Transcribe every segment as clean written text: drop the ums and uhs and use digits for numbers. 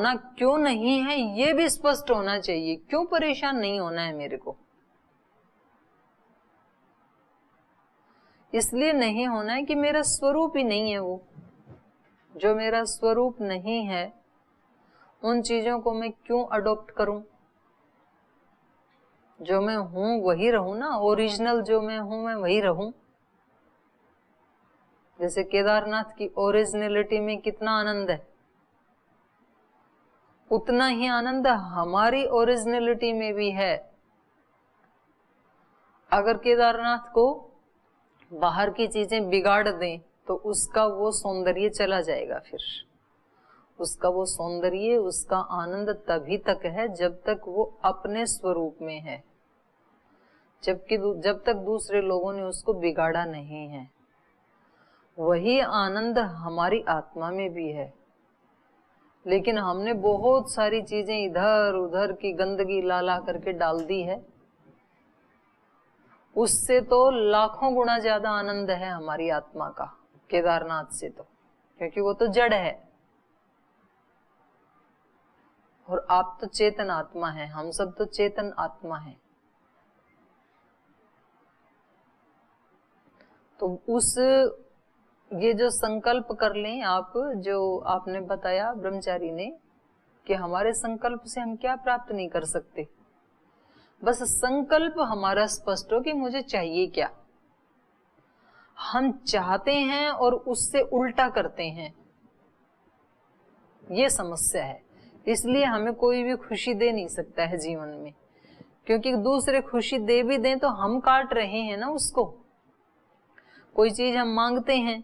होना क्यों नहीं है ये भी स्पष्ट होना चाहिए। क्यों परेशान नहीं होना है मेरे को? इसलिए नहीं होना है कि मेरा स्वरूप ही नहीं है। वो जो मेरा स्वरूप नहीं है उन चीजों को मैं क्यों अडॉप्ट करूं? जो मैं हूं वही रहूं ना, ओरिजिनल जो मैं हूं मैं वही रहूं। जैसे केदारनाथ की ओरिजिनलिटी में कितना आनंद है, उतना ही आनंद हमारी ओरिजिनलिटी में भी है। अगर केदारनाथ को बाहर की चीजें बिगाड़ दें तो उसका वो सौंदर्य चला जाएगा। फिर उसका वो सौंदर्य, उसका आनंद तभी तक है जब तक वो अपने स्वरूप में है, जब तक दूसरे लोगों ने उसको बिगाड़ा नहीं है। वही आनंद हमारी आत्मा में भी है, लेकिन हमने बहुत सारी चीजें इधर उधर की गंदगी ला ला करके डाल दी है। उससे तो लाखों गुना ज्यादा आनंद है हमारी आत्मा का केदारनाथ से, तो क्योंकि वो तो जड़ है और आप तो चेतन आत्मा है, हम सब तो चेतन आत्मा है। तो उस ये जो संकल्प कर लें आप, जो आपने बताया ब्रह्मचारी ने कि हमारे संकल्प से हम क्या प्राप्त नहीं कर सकते, बस संकल्प हमारा स्पष्ट हो कि मुझे चाहिए क्या। हम चाहते हैं और उससे उल्टा करते हैं, ये समस्या है। इसलिए हमें कोई भी खुशी दे नहीं सकता है जीवन में, क्योंकि दूसरे खुशी दे भी दें तो हम काट रहे हैं ना उसको। कोई चीज हम मांगते हैं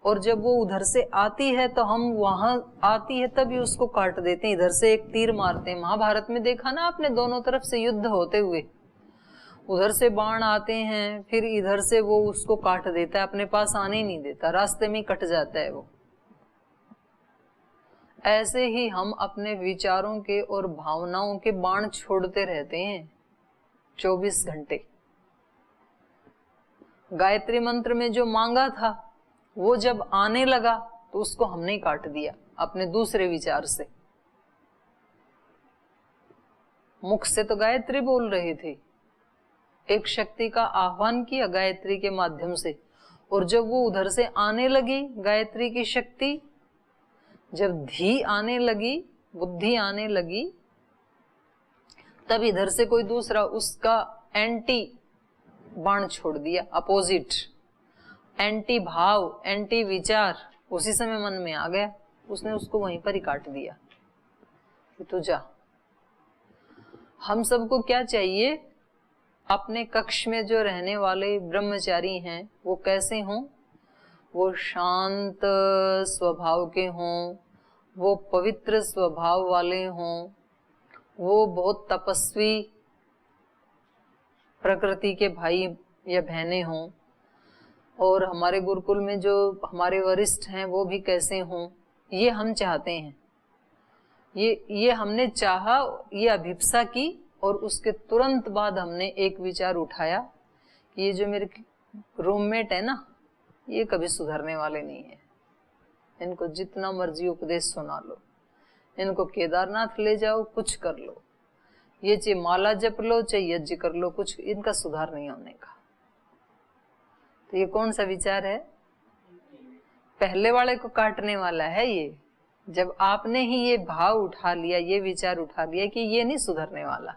और जब वो उधर से आती है तो हम वहां आती है तभी उसको काट देते हैं, इधर से एक तीर मारते हैं। महाभारत में देखा ना आपने, दोनों तरफ से युद्ध होते हुए, उधर से बाण आते हैं फिर इधर से वो उसको काट देता है, अपने पास आने ही नहीं देता, रास्ते में कट जाता है वो। ऐसे ही हम अपने विचारों के और भावनाओं के बाण छोड़ते रहते हैं 24 घंटे। गायत्री मंत्र में जो मांगा था वो जब आने लगा तो उसको हमने काट दिया अपने दूसरे विचार से। मुख से तो गायत्री बोल रहे थे, एक शक्ति का आह्वान किया गायत्री के माध्यम से, और जब वो उधर से आने लगी गायत्री की शक्ति, जब धी आने लगी, बुद्धि आने लगी, तब इधर से कोई दूसरा उसका एंटी बाण छोड़ दिया, अपोजिट, एंटी भाव, एंटी विचार उसी समय मन में आ गया, उसने उसको वहीं पर ही काट दिया कि तू जा। हम सबको क्या चाहिए? अपने कक्ष में जो रहने वाले ब्रह्मचारी हैं वो कैसे हों? वो शांत स्वभाव के हों, वो पवित्र स्वभाव वाले हों, वो बहुत तपस्वी प्रकृति के भाई या बहनें हों, और हमारे गुरुकुल में जो हमारे वरिष्ठ हैं वो भी कैसे हों, ये हम चाहते हैं। ये हमने चाहा, ये अभिप्सा की, और उसके तुरंत बाद हमने एक विचार उठाया कि ये जो मेरे रूममेट है ना, ये कभी सुधरने वाले नहीं है, इनको जितना मर्जी उपदेश सुना लो, इनको केदारनाथ ले जाओ, कुछ कर लो, ये चाहे माला जप लो चाहे यज्ञ कर लो, कुछ इनका सुधार नहीं होने का। तो ये कौन सा विचार है? पहले वाले को काटने वाला है ये। जब आपने ही ये भाव उठा लिया, ये विचार उठा लिया कि ये नहीं सुधरने वाला,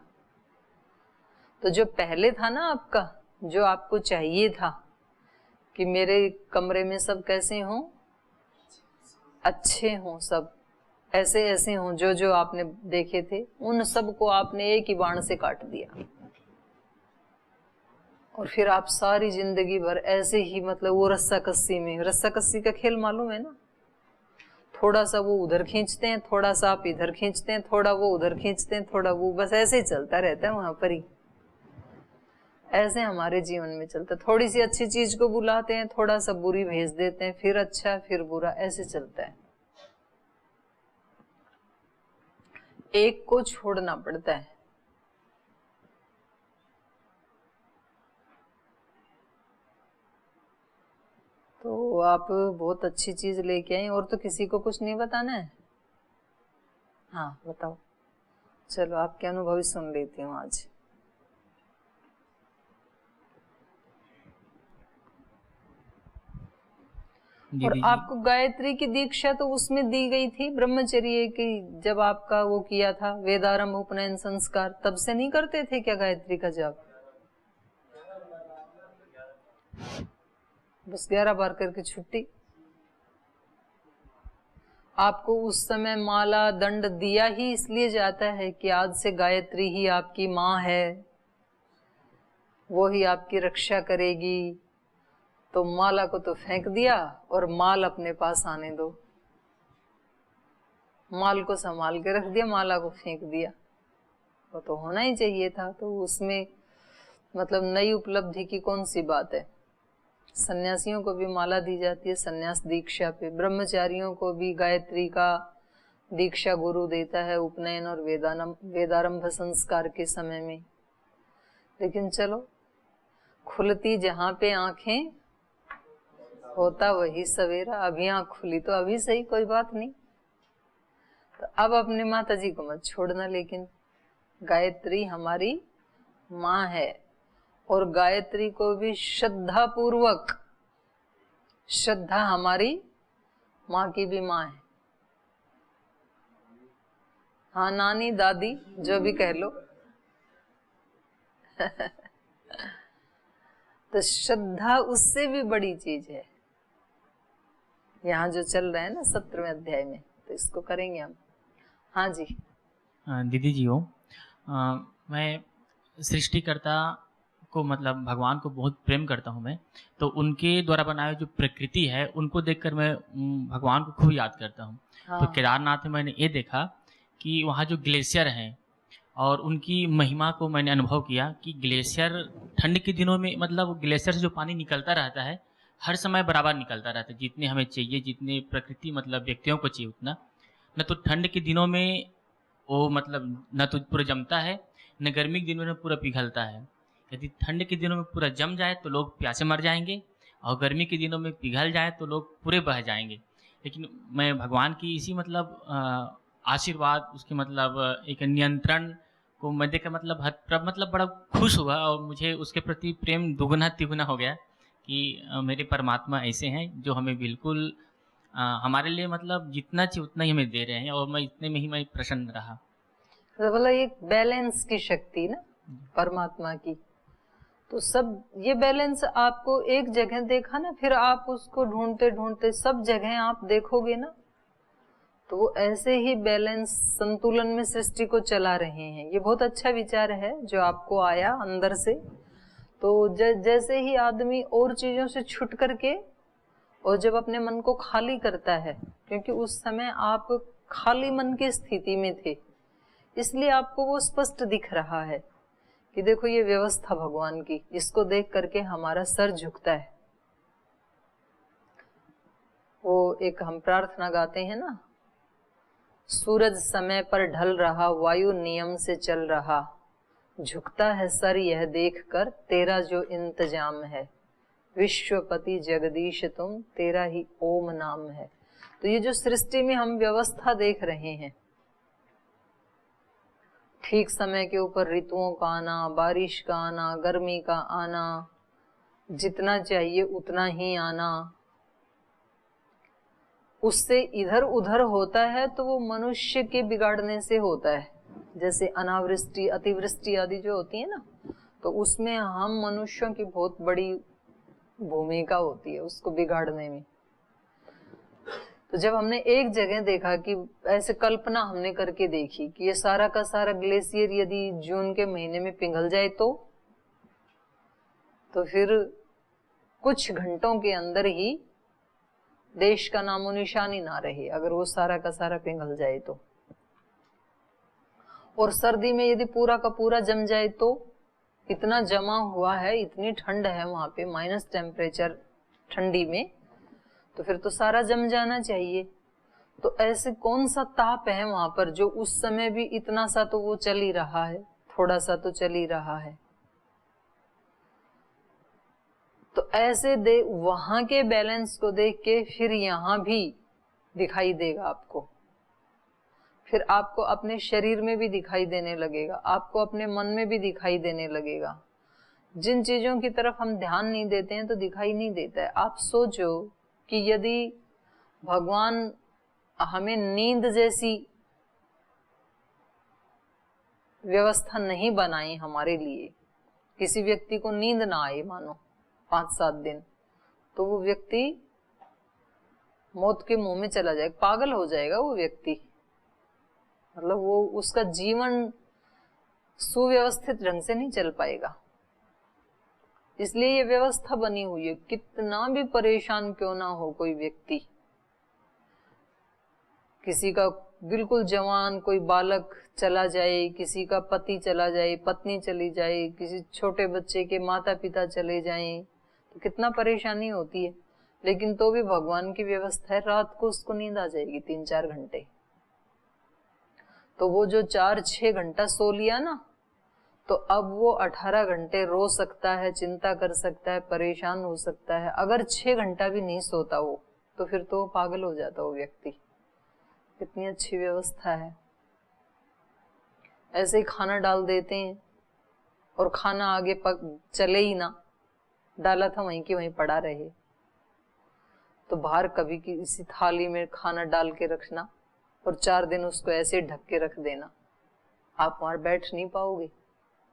तो जो पहले था ना आपका, जो आपको चाहिए था कि मेरे कमरे में सब कैसे हों, अच्छे हों, सब ऐसे ऐसे हों, जो जो आपने देखे थे उन सब को आपने एक ही बाण से काट दिया, और फिर आप सारी जिंदगी भर ऐसे ही, मतलब वो रस्साकस्सी में, रस्साकस्सी का खेल मालूम है ना, थोड़ा सा वो उधर खींचते हैं, थोड़ा सा आप इधर खींचते हैं, थोड़ा वो उधर खींचते हैं, थोड़ा वो, बस ऐसे ही चलता रहता है वहां पर ही। ऐसे हमारे जीवन में चलता है, थोड़ी सी अच्छी चीज को बुलाते हैं, थोड़ा सा बुरी भेज देते हैं, फिर अच्छा फिर बुरा, ऐसे चलता है। एक को छोड़ना पड़ता है। तो आप बहुत अच्छी चीज लेके आए, और तो किसी को कुछ नहीं बताना है, हाँ बताओ, चलो आपके अनुभव सुन लेती हूँ आज। और आपको गायत्री की दीक्षा तो उसमें दी गई थी ब्रह्मचर्य की, जब आपका वो किया था वेदारंभ उपनयन संस्कार, तब से नहीं करते थे क्या गायत्री का जाप? बस 11 बार करके छुट्टी। आपको उस समय माला दंड दिया ही इसलिए जाता है कि आज से गायत्री ही आपकी माँ है, वो ही आपकी रक्षा करेगी। तो माला को तो फेंक दिया और माल अपने पास आने दो। माल को संभाल के रख दिया, माला को फेंक दिया। वो तो होना ही चाहिए था। तो उसमें मतलब नई उपलब्धि की कौन सी बात है? सन्यासियों को भी माला दी जाती है सन्यास दीक्षा पे, ब्रह्मचारियों को भी गायत्री का दीक्षा गुरु देता है उपनयन और वेदारंभ संस्कार के समय में। लेकिन चलो, खुलती जहां पे आंखें होता वही सवेरा। अभी आंख खुली तो अभी सही, कोई बात नहीं। तो अब अपने माता जी को मत छोड़ना, लेकिन गायत्री हमारी माँ है और गायत्री को भी श्रद्धा पूर्वक, श्रद्धा हमारी माँ की भी माँ है। हाँ, नानी दादी जो भी कह लो। तो श्रद्धा उससे भी बड़ी चीज है। यहाँ जो चल रहा है ना 17वें अध्याय में, तो इसको करेंगे हम। हाँ जी। दीदी जी हो, मैं सृष्टिकर्ता को मतलब भगवान को बहुत प्रेम करता हूँ मैं। तो उनके द्वारा बनाए जो प्रकृति है उनको देखकर मैं भगवान को खूब याद करता हूँ। हाँ। तो केदारनाथ में मैंने ये देखा कि वहाँ जो ग्लेशियर हैं और उनकी महिमा को मैंने अनुभव किया कि ग्लेशियर ठंड के दिनों में मतलब ग्लेशियर से जो पानी निकलता रहता है हर समय बराबर निकलता रहता है, जितने हमें चाहिए, जितने प्रकृति मतलब व्यक्तियों को चाहिए उतना। न तो ठंड के दिनों में वो मतलब न तो पूरा जमता है, न गर्मी के दिनों में पूरा पिघलता है। यदि ठंड के दिनों में पूरा जम जाए तो लोग प्यासे मर जाएंगे और गर्मी के दिनों में पिघल जाए तो लोग पूरे बह जाएंगे। लेकिन मैं भगवान की इसी मतलब आशीर्वाद, उसके मतलब एक नियंत्रण को मैं देखकर मतलब बड़ा खुश हुआ और मुझे उसके प्रति प्रेम दुगुना तिगुना हो गया कि मेरे परमात्मा ऐसे हैं जो हमें बिल्कुल हमारे लिए मतलब जितना चाहिए उतना ही हमें दे रहे हैं और मैं इतने में ही मैं प्रसन्न रहा। तो बोला एक बैलेंस की शक्ति ना परमात्मा की। तो सब ये बैलेंस आपको एक जगह देखा ना, फिर आप उसको ढूंढते ढूंढते सब जगह आप देखोगे ना, तो वो ऐसे ही बैलेंस संतुलन में सृष्टि को चला रहे हैं। ये बहुत अच्छा विचार है जो आपको आया अंदर से। तो जैसे ही आदमी और चीजों से छुट करके और जब अपने मन को खाली करता है, क्योंकि उस समय आप खाली मन की स्थिति में थे, इसलिए आपको वो स्पष्ट दिख रहा है कि देखो ये व्यवस्था भगवान की, इसको देख करके हमारा सर झुकता है। वो एक हम प्रार्थना गाते हैं ना, सूरज समय पर ढल रहा, वायु नियम से चल रहा, झुकता है सर यह देखकर तेरा जो इंतजाम है, विश्वपति जगदीश तुम तेरा ही ओम नाम है। तो ये जो सृष्टि में हम व्यवस्था देख रहे हैं, ठीक समय के ऊपर ऋतुओं का आना, बारिश का आना, गर्मी का आना, जितना चाहिए उतना ही आना, उससे इधर उधर होता है तो वो मनुष्य के बिगाड़ने से होता है। जैसे अनावृष्टि, अतिवृष्टि आदि जो होती है ना, तो उसमें हम मनुष्यों की बहुत बड़ी भूमिका होती है उसको बिगाड़ने में। तो जब हमने एक जगह देखा कि ऐसे कल्पना हमने करके देखी कि ये सारा का सारा ग्लेशियर यदि जून के महीने में पिघल जाए तो फिर कुछ घंटों के अंदर ही देश का नामो निशानी ना रहे, अगर वो सारा का सारा पिघल जाए तो। और सर्दी में यदि पूरा का पूरा जम जाए तो इतना जमा हुआ है, इतनी ठंड है वहां पे, माइनस टेम्परेचर ठंडी में, तो फिर तो सारा जम जाना चाहिए। तो ऐसे कौन सा ताप है वहां पर जो उस समय भी इतना सा तो वो चल ही रहा है, थोड़ा सा तो चल ही रहा है। तो ऐसे वहां के बैलेंस को देख के फिर यहाँ भी दिखाई देगा आपको। फिर आपको अपने शरीर में भी दिखाई देने लगेगा, आपको अपने मन में भी दिखाई देने लगेगा। जिन चीजों की तरफ हम ध्यान नहीं देते हैं तो दिखाई नहीं देता है। आप सोचो कि यदि भगवान हमें नींद जैसी व्यवस्था नहीं बनाई हमारे लिए, किसी व्यक्ति को नींद ना आए मानो 5-7 दिन, तो वो व्यक्ति मौत के मुंह में चला जाएगा, पागल हो जाएगा वो व्यक्ति। मतलब वो उसका जीवन सुव्यवस्थित ढंग से नहीं चल पाएगा। इसलिए ये व्यवस्था बनी हुई है, कितना भी परेशान क्यों ना हो कोई व्यक्ति, किसी का बिल्कुल जवान कोई बालक चला जाए, किसी का पति चला जाए, पत्नी चली जाए, किसी छोटे बच्चे के माता पिता चले जाएं, तो कितना परेशानी होती है। लेकिन तो भी भगवान की व्यवस्था है, रात को उसको नींद आ जाएगी 3-4 घंटे। तो वो जो 4-6 घंटा सो लिया ना, तो अब वो 18 घंटे रो सकता है, चिंता कर सकता है, परेशान हो सकता है। अगर 6 घंटा भी नहीं सोता वो, तो फिर तो पागल हो जाता वो व्यक्ति। कितनी अच्छी व्यवस्था है। ऐसे ही खाना डाल देते हैं और खाना आगे चले ही ना, डाला था वहीं की वहीं पड़ा रहे। तो बाहर कभी किसी थाली में खाना डाल के रखना और 4 दिन उसको ऐसे ढक के रख देना, आप वहां बैठ नहीं पाओगे,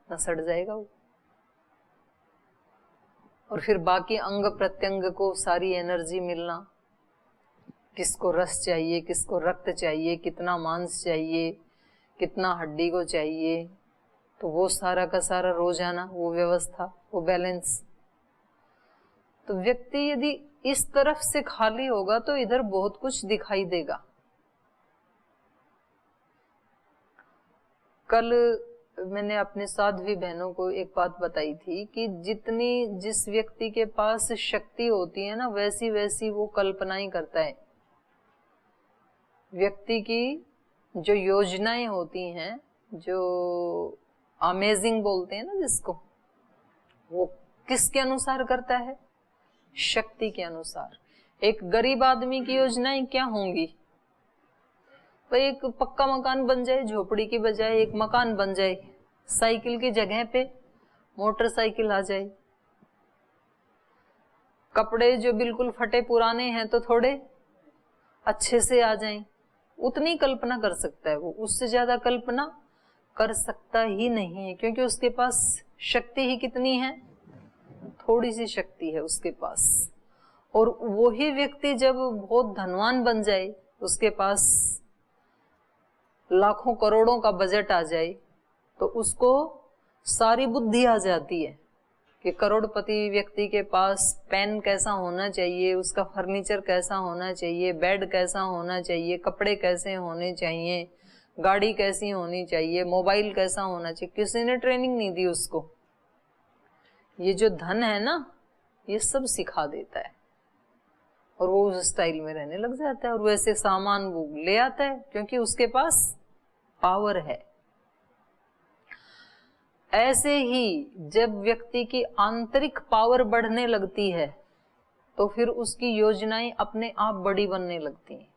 ना सड़ जाएगा वो। और फिर बाकी अंग प्रत्यंग को सारी एनर्जी मिलना, किसको रस चाहिए, किसको रक्त चाहिए, कितना मांस चाहिए, कितना हड्डी को चाहिए, तो वो सारा का सारा रोजाना वो व्यवस्था, वो बैलेंस। तो व्यक्ति यदि इस तरफ से खाली होगा तो इधर बहुत कुछ दिखाई देगा। कल मैंने अपने साध्वी बहनों को एक बात बताई थी कि जिस व्यक्ति के पास शक्ति होती है ना, वैसी वैसी वो कल्पनाएं करता है। व्यक्ति की जो योजनाएं होती हैं, जो अमेजिंग बोलते हैं ना जिसको, वो किसके अनुसार करता है? शक्ति के अनुसार। एक गरीब आदमी की योजनाएं क्या होंगी? तो एक पक्का मकान बन जाए, झोपड़ी की बजाय एक मकान बन जाए, साइकिल की जगह पे मोटरसाइकिल आ जाए, कपड़े जो बिल्कुल फटे पुराने हैं तो थोड़े अच्छे से आ जाएं। उतनी कल्पना कर सकता है वो, उससे ज्यादा कल्पना कर सकता ही नहीं है, क्योंकि उसके पास शक्ति ही कितनी है, थोड़ी सी शक्ति है उसके पास। और वही व्यक्ति जब बहुत धनवान बन जाए, उसके पास लाखों करोड़ों का बजट आ जाए, तो उसको सारी बुद्धि आ जाती है कि करोड़पति व्यक्ति के पास पेन कैसा होना चाहिए, उसका फर्नीचर कैसा होना चाहिए, बेड कैसा होना चाहिए, कपड़े कैसे होने चाहिए, गाड़ी कैसी होनी चाहिए, मोबाइल कैसा होना चाहिए। किसी ने ट्रेनिंग नहीं दी उसको। ये जो धन है ना, ये सब सिखा देता है और वो उस स्टाइल में रहने लग जाता है और वैसे सामान वो ले आता है, क्योंकि उसके पास पावर है। ऐसे ही जब व्यक्ति की आंतरिक पावर बढ़ने लगती है तो फिर उसकी योजनाएं अपने आप बड़ी बनने लगती हैं।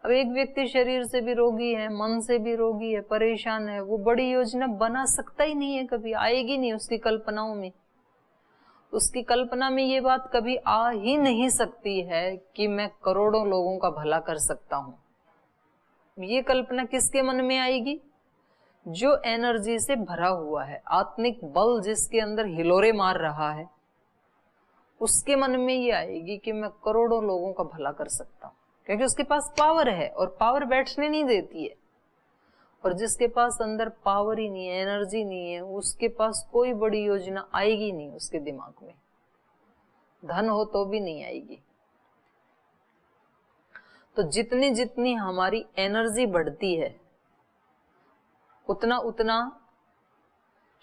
अब एक व्यक्ति शरीर से भी रोगी है, मन से भी रोगी है, परेशान है, वो बड़ी योजना बना सकता ही नहीं है, कभी आएगी नहीं उसकी कल्पनाओं में। उसकी कल्पना में ये बात कभी आ ही नहीं सकती है कि मैं करोड़ों लोगों का भला कर सकता हूं। ये कल्पना किसके मन में आएगी? जो एनर्जी से भरा हुआ है, आत्मिक बल जिसके अंदर हिलोरे मार रहा है, उसके मन में ये आएगी कि मैं करोड़ों लोगों का भला कर सकता हूं, क्योंकि उसके पास पावर है और पावर बैठने नहीं देती है। और जिसके पास अंदर पावर ही नहीं है, एनर्जी नहीं है, उसके पास कोई बड़ी योजना आएगी नहीं उसके दिमाग में, धन हो तो भी नहीं आएगी। तो जितनी जितनी हमारी एनर्जी बढ़ती है, उतना उतना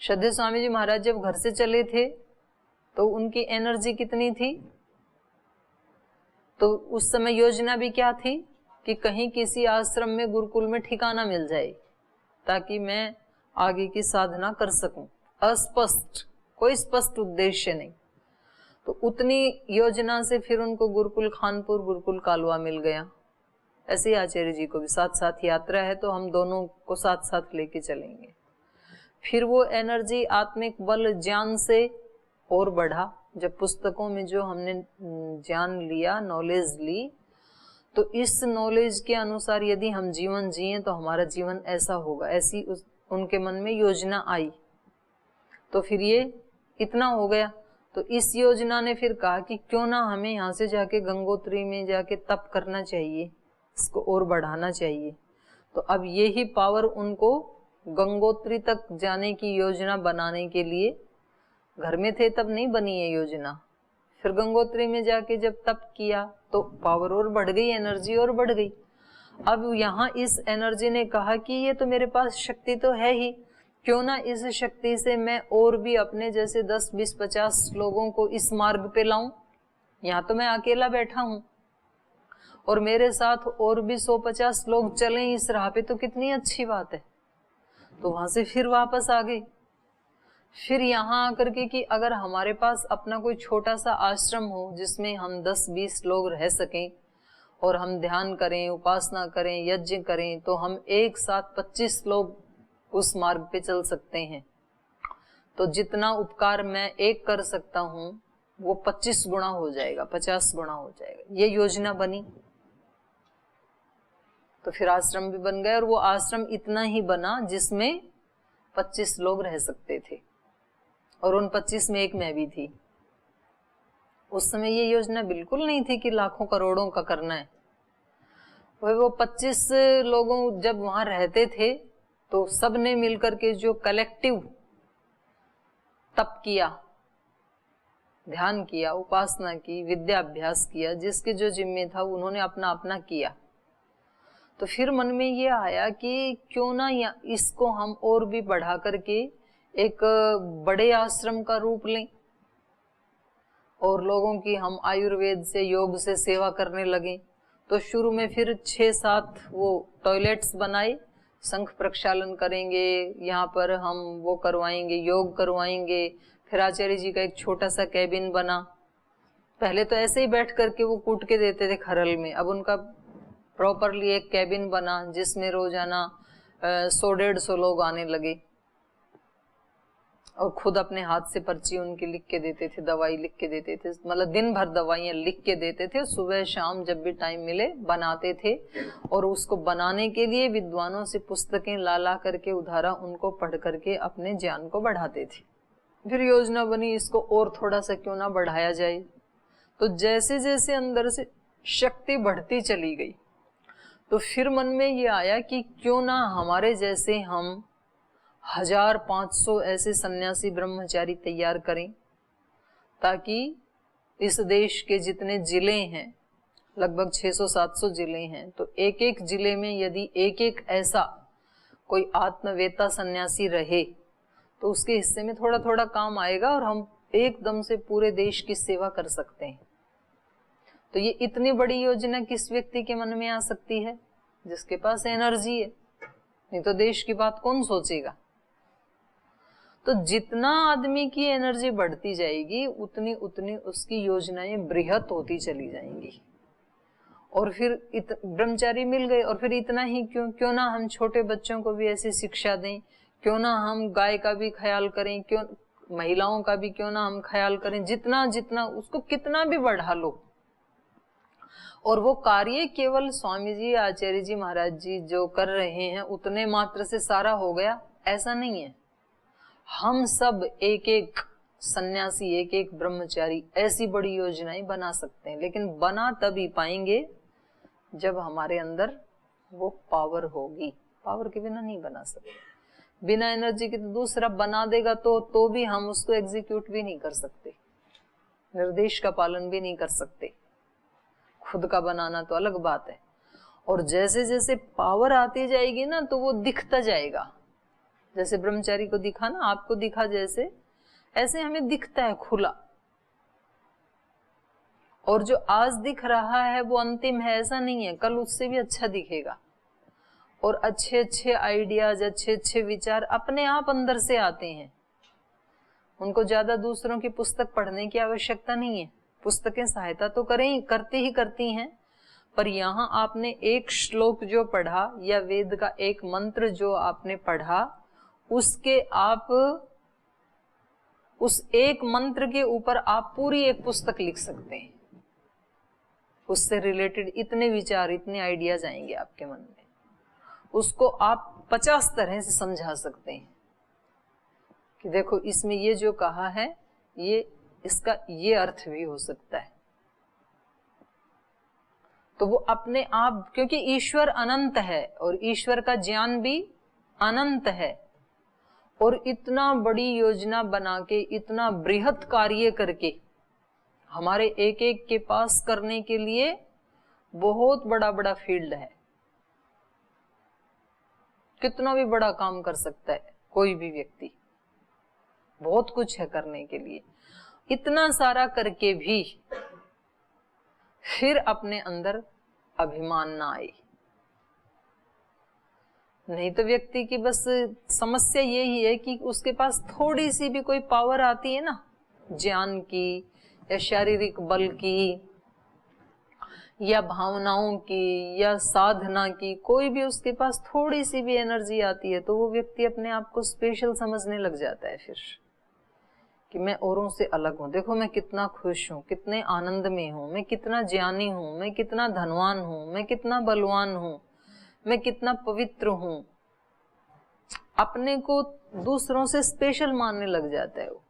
श्रद्धेय स्वामी जी महाराज जब घर से चले थे तो उनकी एनर्जी कितनी थी? तो उस समय योजना भी क्या थी कि कहीं किसी आश्रम में, गुरुकुल में ठिकाना मिल जाए ताकि मैं आगे की साधना कर सकूं। अस्पष्ट, कोई स्पष्ट उद्देश्य नहीं। तो उतनी योजना से फिर उनको गुरुकुल खानपुर, गुरुकुल कालवा मिल गया। ऐसे ही आचार्य जी को भी साथ साथ यात्रा है, तो हम दोनों को साथ साथ लेके चलेंगे। फिर वो एनर्जी आत्मिक बल ज्ञान से और बढ़ा। जब पुस्तकों में जो हमने ज्ञान लिया, नॉलेज ली, तो इस नॉलेज के अनुसार यदि हम जीवन जिए तो हमारा जीवन ऐसा होगा, ऐसी उनके मन में योजना आई। तो फिर ये इतना हो गया। तो इस योजना ने फिर कहा कि क्यों ना हमें यहाँ से जाके गंगोत्री में जाके तप करना चाहिए, इसको और बढ़ाना चाहिए। तो अब यही पावर उनको गंगोत्री तक जाने की योजना बनाने के लिए, घर में थे तब नहीं बनी है योजना, फिर गंगोत्री में जाके जब तप किया तो पावर और बढ़ गई, एनर्जी और बढ़ गई। अब यहाँ इस एनर्जी ने कहा कि ये तो मेरे पास शक्ति तो है ही, क्यों ना इस शक्ति से मैं और भी अपने जैसे 10, 20, 50 लोगों को इस मार्ग पे लाऊं। यहाँ तो मैं अकेला बैठा हूँ और मेरे साथ और भी 100-50 लोग चलें इस राह पे, तो कितनी अच्छी बात है। तो वहां से फिर वापस आ गई। फिर यहाँ आकर के कि अगर हमारे पास अपना कोई छोटा सा आश्रम हो जिसमें हम 10-20 लोग रह सकें और हम ध्यान करें, उपासना करें, यज्ञ करें, तो हम एक साथ 25 लोग उस मार्ग पे चल सकते हैं। तो जितना उपकार मैं एक कर सकता हूँ वो 25 गुना हो जाएगा, 50 गुना हो जाएगा। ये योजना बनी। तो फिर आश्रम भी बन गया और वो आश्रम इतना ही बना जिसमें 25 लोग रह सकते थे, और उन 25 में एक मैं भी थी। उस समय ये योजना बिल्कुल नहीं थी कि लाखों करोड़ों का करना है। वो 25 लोगों जब वहां रहते थे तो सब ने मिलकर के जो कलेक्टिव तप किया, ध्यान किया, उपासना की, विद्या अभ्यास किया, जिसके जो जिम्मे था उन्होंने अपना अपना किया। तो फिर मन में ये आया कि क्यों ना इसको हम और भी बढ़ा करके एक बड़े आश्रम का रूप लें और लोगों की हम आयुर्वेद से, योग से सेवा करने लगे। तो शुरू में फिर 6-7 वो टॉयलेट्स बनाए, शंख प्रक्षालन करेंगे, यहाँ पर हम वो करवाएंगे, योग करवाएंगे। फिर आचार्य जी का एक छोटा सा कैबिन बना। पहले तो ऐसे ही बैठ करके वो कूट के देते थे खरल में, अब उनका प्रॉपरली एक कैबिन बना जिसमें रोजाना 100-150 लोग आने लगे और खुद अपने हाथ से पर्ची उनकी लिख के देते थे, दवाई लिख के देते थे, मतलब दिन भर दवाइयाँ लिख के देते थे। सुबह शाम जब भी टाइम मिले बनाते थे और उसको बनाने के लिए विद्वानों से पुस्तकें ला ला करके उधारा उनको पढ़ करके अपने ज्ञान को बढ़ाते थे। फिर योजना बनी इसको और थोड़ा सा क्यों ना बढ़ाया जाए। तो जैसे जैसे अंदर से शक्ति बढ़ती चली गई तो फिर मन में ये आया कि क्यों ना हमारे जैसे हम 1500 ऐसे सन्यासी ब्रह्मचारी तैयार करें, ताकि इस देश के जितने जिले हैं, लगभग 600-700 जिले हैं, तो एक एक जिले में यदि एक एक ऐसा कोई आत्मवेता सन्यासी रहे तो उसके हिस्से में थोड़ा थोड़ा काम आएगा और हम एकदम से पूरे देश की सेवा कर सकते हैं। तो ये इतनी बड़ी योजना किस व्यक्ति के मन में आ सकती है? जिसके पास एनर्जी है, नहीं तो देश की बात कौन सोचेगा। तो जितना आदमी की एनर्जी बढ़ती जाएगी उतनी उतनी उसकी योजनाएं बृहत होती चली जाएंगी। और फिर ब्रह्मचारी मिल गए, और फिर इतना ही क्यों ना हम छोटे बच्चों को भी ऐसी शिक्षा दें, क्यों ना हम गाय का भी ख्याल करें, क्यों महिलाओं का भी क्यों ना हम ख्याल करें, जितना जितना उसको कितना भी बढ़ा लो। और वो कार्य केवल स्वामी जी, आचार्य जी, महाराज जी जो कर रहे हैं उतने मात्र से सारा हो गया, ऐसा नहीं है। हम सब एक एक सन्यासी, एक एक ब्रह्मचारी ऐसी बड़ी योजनाएं बना सकते हैं, लेकिन बना तभी पाएंगे जब हमारे अंदर वो पावर होगी। पावर के बिना नहीं बना सकते। बिना एनर्जी के तो दूसरा बना देगा तो भी हम उसको एग्जीक्यूट भी नहीं कर सकते, निर्देश का पालन भी नहीं कर सकते। खुद का बनाना तो अलग बात है। और जैसे जैसे पावर आती जाएगी ना तो वो दिखता जाएगा। जैसे ब्रह्मचारी को दिखा ना, आपको दिखा जैसे, ऐसे हमें दिखता है खुला। और जो आज दिख रहा है वो अंतिम है ऐसा नहीं है, कल उससे भी अच्छा दिखेगा। और अच्छे अच्छे आइडियाज, अच्छे अच्छे विचार अपने आप अंदर से आते हैं। उनको ज्यादा दूसरों की पुस्तक पढ़ने की आवश्यकता नहीं है। पुस्तकें सहायता तो करती ही करती हैं, पर यहाँ आपने एक श्लोक जो पढ़ा या वेद का एक मंत्र जो आपने पढ़ा, उसके आप उस एक मंत्र के ऊपर आप पूरी एक पुस्तक लिख सकते हैं। उससे रिलेटेड इतने विचार, इतने आइडियाज आएंगे आपके मन में, उसको आप 50 तरह से समझा सकते हैं कि देखो इसमें ये जो कहा है ये इसका ये अर्थ भी हो सकता है। तो वो अपने आप, क्योंकि ईश्वर अनंत है और ईश्वर का ज्ञान भी अनंत है, और इतना बड़ी योजना बना के, इतना बृहत कार्य करके हमारे एक एक के पास करने के लिए बहुत बड़ा बड़ा फील्ड है। कितना भी बड़ा काम कर सकता है कोई भी व्यक्ति, बहुत कुछ है करने के लिए। इतना सारा करके भी फिर अपने अंदर अभिमान ना आए। नहीं तो व्यक्ति की बस समस्या यही है कि उसके पास थोड़ी सी भी कोई पावर आती है ना, ज्ञान की या शारीरिक बल की या भावनाओं की या साधना की, कोई भी उसके पास थोड़ी सी भी एनर्जी आती है तो वो व्यक्ति अपने आप को स्पेशल समझने लग जाता है फिर, कि मैं औरों से अलग हूं, देखो मैं कितना खुश हूं, कितने आनंद में हूं, मैं कितना ज्ञानी हूं, मैं कितना धनवान हूं, मैं कितना बलवान हूं, मैं कितना पवित्र हूं। अपने को दूसरों से स्पेशल मानने लग जाता है वो।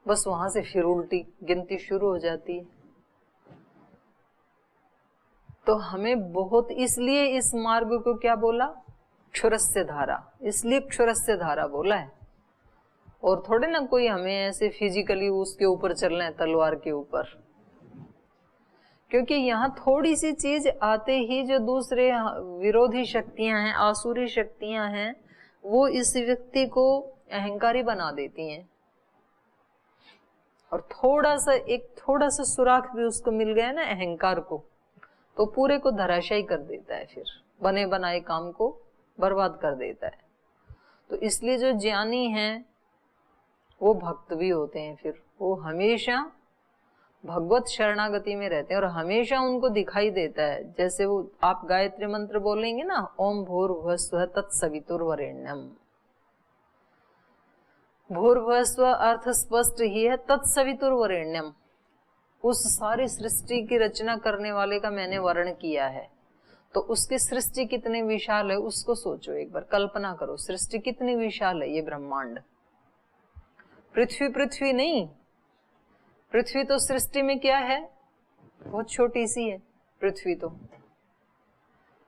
बस वहां से फिर उल्टी गिनती शुरू हो जाती है। तो हमें बहुत, इसलिए इस मार्ग को क्या बोला, क्षुरस्य धारा, इसलिए क्षुरस्य धारा बोला है। और थोड़े ना कोई हमें ऐसे फिजिकली उसके ऊपर चलना है, तलवार के ऊपर, क्योंकि यहाँ थोड़ी सी चीज आते ही जो दूसरे विरोधी शक्तियां हैं, आसुरी शक्तियां हैं, वो इस व्यक्ति को अहंकारी बना देती हैं। और थोड़ा सा सुराख भी उसको मिल गया ना अहंकार को, तो पूरे को धराशायी कर देता है, फिर बने बनाए काम को बर्बाद कर देता है। तो इसलिए जो ज्ञानी हैं वो भक्त भी होते हैं, फिर वो हमेशा भगवत शरणागति में रहते हैं और हमेशा उनको दिखाई देता है। जैसे वो आप गायत्री मंत्र बोलेंगे ना, ओम भूर्भुवस्सुः तत्सवितुर्वरेण्यम। भूर्भुवस्सुः अर्थ स्पष्ट ही है, तत्सवितुर्वरेण्यम, उस सारी सृष्टि की रचना करने वाले का मैंने वर्ण किया है। तो उसकी सृष्टि कितनी विशाल है उसको सोचो एक बार, कल्पना करो, सृष्टि कितनी विशाल है। ये ब्रह्मांड, पृथ्वी नहीं, पृथ्वी तो सृष्टि में क्या है, बहुत छोटी सी है पृथ्वी तो।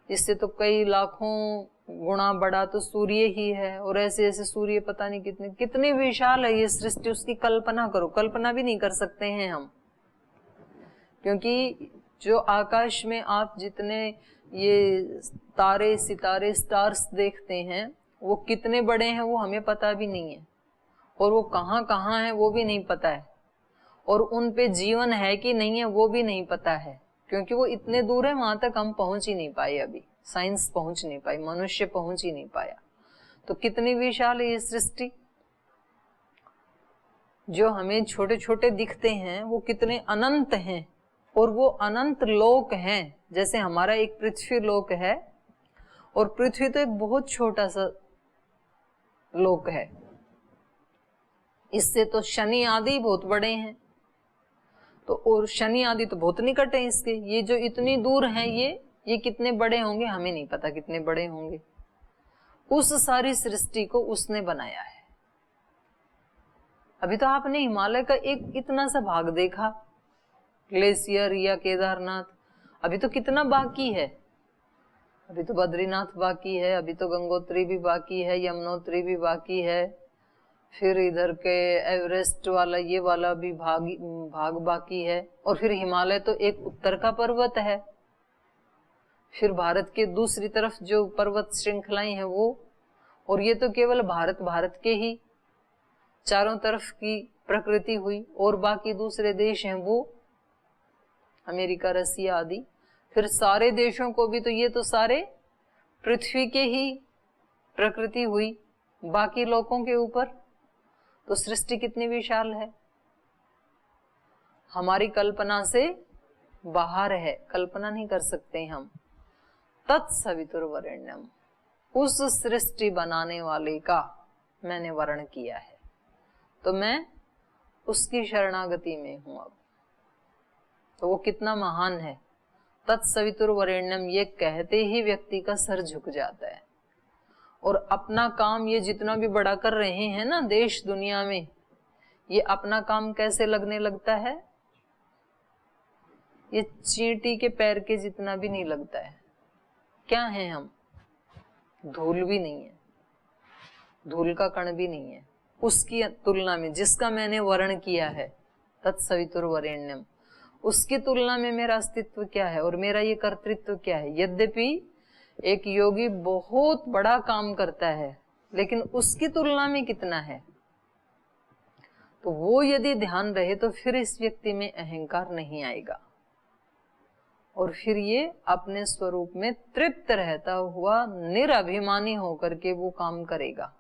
इससे तो कई लाखों गुना बड़ा तो सूर्य ही है, और ऐसे ऐसे सूर्य पता नहीं कितनी विशाल है ये सृष्टि। उसकी कल्पना करो, कल्पना भी नहीं कर सकते हैं हम, क्योंकि जो आकाश में आप जितने ये तारे सितारे स्टार्स देखते हैं वो कितने बड़े हैं वो हमें पता भी नहीं है, और वो कहाँ कहाँ है वो भी नहीं पता है, और उन पे जीवन है कि नहीं है वो भी नहीं पता है, क्योंकि वो इतने दूर है, वहां तक हम पहुंच ही नहीं पाए, अभी साइंस पहुंच नहीं पाई, मनुष्य पहुंच ही नहीं पाया। तो कितनी विशाल है ये सृष्टि। जो हमें छोटे छोटे दिखते हैं वो कितने अनंत हैं, और वो अनंत लोक हैं। जैसे हमारा एक पृथ्वी लोक है, और पृथ्वी तो एक बहुत छोटा सा लोक है, इससे तो शनि आदि बहुत बड़े हैं। तो और शनि आदि तो बहुत निकट है इसके, ये जो इतनी दूर हैं ये कितने बड़े होंगे हमें नहीं पता, कितने बड़े होंगे। उस सारी सृष्टि को उसने बनाया है। अभी तो आपने हिमालय का एक इतना सा भाग देखा, ग्लेशियर या केदारनाथ, अभी तो कितना बाकी है। अभी तो बद्रीनाथ बाकी है, अभी तो गंगोत्री भी बाकी है, यमुनोत्री भी बाकी है, फिर इधर के एवरेस्ट वाला ये वाला भी भाग बाकी है, और फिर हिमालय तो एक उत्तर का पर्वत है, फिर भारत के दूसरी तरफ जो पर्वत श्रृंखलाएं हैं वो, और ये तो केवल भारत के ही चारों तरफ की प्रकृति हुई, और बाकी दूसरे देश हैं वो अमेरिका रसिया आदि, फिर सारे देशों को भी, तो ये तो सारे पृथ्वी के ही प्रकृति हुई बाकी लोगों के ऊपर। तो सृष्टि कितनी विशाल है, हमारी कल्पना से बाहर है, कल्पना नहीं कर सकते हम। तत्सवितुर्वरेण्यम, उस सृष्टि बनाने वाले का मैंने वर्ण किया है, तो मैं उसकी शरणागति में हूं अब। तो वो कितना महान है। तत्सवितुर्वरेण्यम, ये कहते ही व्यक्ति का सर झुक जाता है। और अपना काम ये जितना भी बड़ा कर रहे हैं ना देश दुनिया में, ये अपना काम कैसे लगने लगता है, ये चींटी के पैर के जितना भी नहीं लगता है। क्या है हम? धूल भी नहीं है, धूल का कण भी नहीं है उसकी तुलना में जिसका मैंने वर्ण किया है तत्सवितुर्वरेण्यम, उसकी तुलना में मेरा अस्तित्व क्या है और मेरा ये कर्तृत्व क्या है। यद्यपि एक योगी बहुत बड़ा काम करता है, लेकिन उसकी तुलना में कितना है, तो वो यदि ध्यान रहे तो फिर इस व्यक्ति में अहंकार नहीं आएगा और फिर ये अपने स्वरूप में तृप्त रहता हुआ निरभिमानी होकर के वो काम करेगा।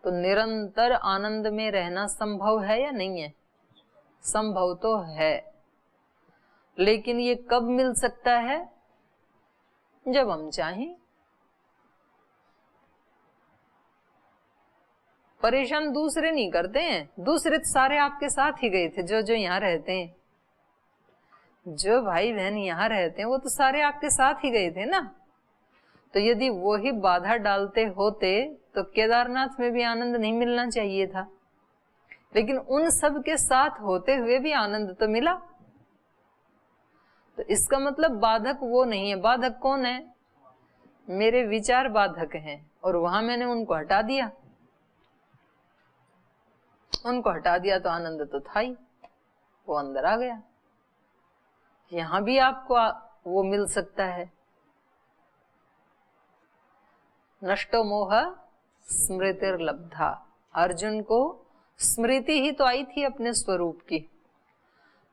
तो निरंतर आनंद में रहना संभव है या नहीं है? संभव तो है, लेकिन ये कब मिल सकता है? जब हम चाहें। परेशान दूसरे नहीं करते हैं, दूसरे तो सारे आपके साथ ही गए थे। जो यहाँ रहते हैं, जो भाई बहन यहाँ रहते हैं, वो तो सारे आपके साथ ही गए थे ना। तो यदि वो ही बाधा डालते होते तो केदारनाथ में भी आनंद नहीं मिलना चाहिए था, लेकिन उन सब के साथ होते हुए भी आनंद तो मिला। तो इसका मतलब बाधक वो नहीं है। बाधक कौन है? मेरे विचार बाधक हैं, और वहां मैंने उनको हटा दिया। उनको हटा दिया तो आनंद तो था ही, वो अंदर आ गया। यहां भी आपको वो मिल सकता है। नष्टो मोह स्मृतिर्लब्धा, अर्जुन को स्मृति ही तो आई थी अपने स्वरूप की।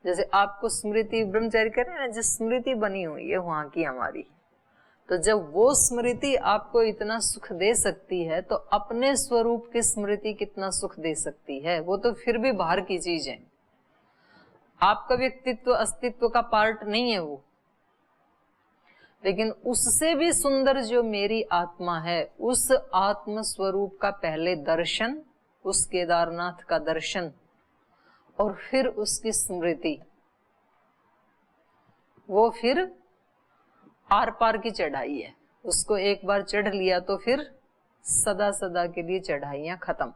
जैसे आपको स्मृति, ब्रह्मचारी कह रहे हैं ना, जो स्मृति बनी हुई है वहां की हमारी, तो जब वो स्मृति आपको इतना सुख दे सकती है तो अपने स्वरूप की स्मृति कितना सुख दे सकती है। वो तो फिर भी बाहर की चीज है, आपका व्यक्तित्व अस्तित्व का पार्ट नहीं है वो। लेकिन उससे भी सुंदर जो मेरी आत्मा है, उस आत्म स्वरूप का पहले दर्शन, उस केदारनाथ का दर्शन और फिर उसकी स्मृति, वो फिर आर पार की चढ़ाई है। उसको एक बार चढ़ लिया तो फिर सदा सदा के लिए चढ़ाइयां खत्म।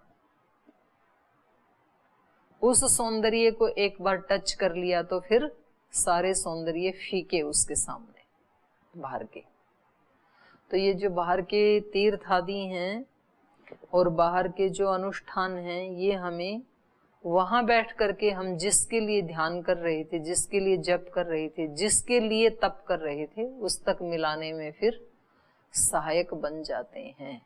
उस सौंदर्य को एक बार टच कर लिया तो फिर सारे सौंदर्य फीके उसके सामने बाहर के। तो ये जो बाहर के तीर्थ आदि हैं और बाहर के जो अनुष्ठान हैं, ये हमें वहां बैठ करके हम जिसके लिए ध्यान कर रहे थे, जिसके लिए जप कर रहे थे, जिसके लिए तप कर रहे थे, उस तक मिलाने में फिर सहायक बन जाते हैं।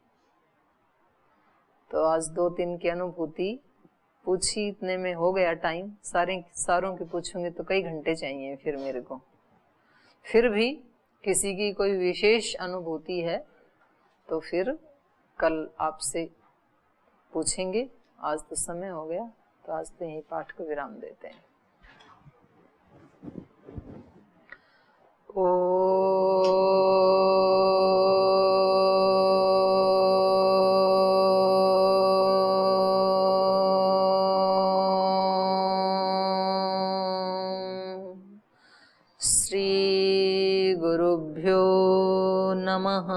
तो आज 2-3 की अनुभूति पूछी, इतने में हो गया टाइम। सारों की पूछूंगी तो कई घंटे चाहिए फिर मेरे को। फिर भी किसी की कोई विशेष अनुभूति है तो फिर कल आपसे पूछेंगे। आज तो समय हो गया, तो आज तो यही पाठ को विराम देते हैं। श्री गुरुभ्यो नमः।